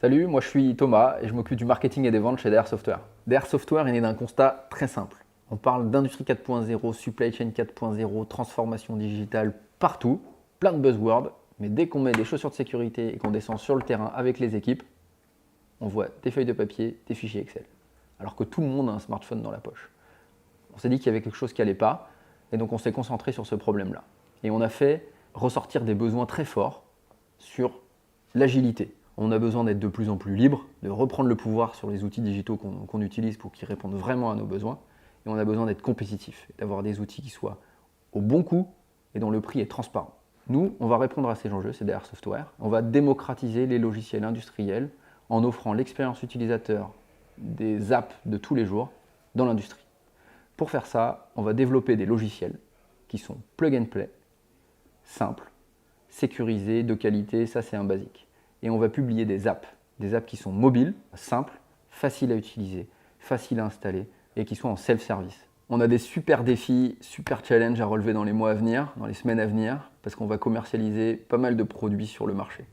Salut, moi je suis Thomas et je m'occupe du marketing et des ventes chez DR Software. DR Software est né d'un constat très simple. On parle d'industrie 4.0, supply chain 4.0, transformation digitale partout, plein de buzzwords, mais dès qu'on met des chaussures de sécurité et qu'on descend sur le terrain avec les équipes, on voit des feuilles de papier, des fichiers Excel. Alors que tout le monde a un smartphone dans la poche. On s'est dit qu'il y avait quelque chose qui n'allait pas et donc on s'est concentré sur ce problème-là. Et on a fait ressortir des besoins très forts sur l'agilité. On a besoin d'être de plus en plus libre, de reprendre le pouvoir sur les outils digitaux qu'on utilise pour qu'ils répondent vraiment à nos besoins. Et on a besoin d'être compétitif, d'avoir des outils qui soient au bon coût et dont le prix est transparent. Nous, on va répondre à ces enjeux, c'est DR Software. On va démocratiser les logiciels industriels en offrant l'expérience utilisateur des apps de tous les jours dans l'industrie. Pour faire ça, on va développer des logiciels qui sont plug and play, simples, sécurisés, de qualité, ça c'est un basique. Et on va publier des apps qui sont mobiles, simples, faciles à utiliser, faciles à installer et qui sont en self-service. On a des super défis, super challenges à relever dans les mois à venir, dans les semaines à venir, parce qu'on va commercialiser pas mal de produits sur le marché.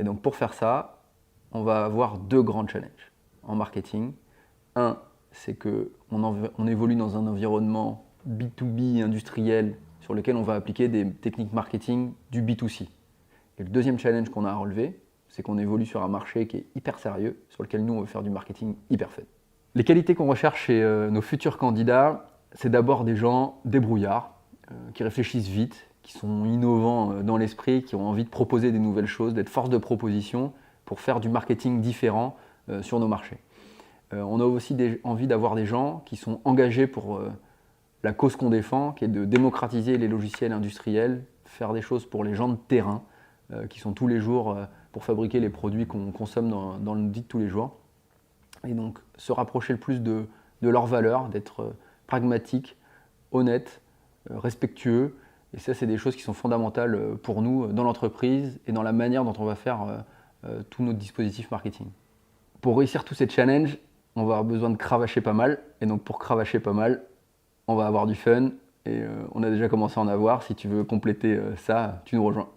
Et donc pour faire ça, on va avoir deux grands challenges en marketing. Un, c'est qu'on évolue dans un environnement B2B industriel sur lequel on va appliquer des techniques marketing du B2C. Et le deuxième challenge qu'on a à relever, c'est qu'on évolue sur un marché qui est hyper sérieux, sur lequel nous, on veut faire du marketing hyper fun. Les qualités qu'on recherche chez nos futurs candidats, c'est d'abord des gens débrouillards, qui réfléchissent vite, qui sont innovants dans l'esprit, qui ont envie de proposer des nouvelles choses, d'être force de proposition pour faire du marketing différent sur nos marchés. On a aussi envie d'avoir des gens qui sont engagés pour la cause qu'on défend, qui est de démocratiser les logiciels industriels, faire des choses pour les gens de terrain, qui sont tous les jours pour fabriquer les produits qu'on consomme dans le vie de tous les jours. Et donc se rapprocher le plus de leurs valeurs, d'être pragmatique, honnête, respectueux. Et ça, c'est des choses qui sont fondamentales pour nous dans l'entreprise et dans la manière dont on va faire tout notre dispositif marketing. Pour réussir tous ces challenges, on va avoir besoin de cravacher pas mal. Et donc pour cravacher pas mal, on va avoir du fun. Et on a déjà commencé à en avoir. Si tu veux compléter ça, tu nous rejoins.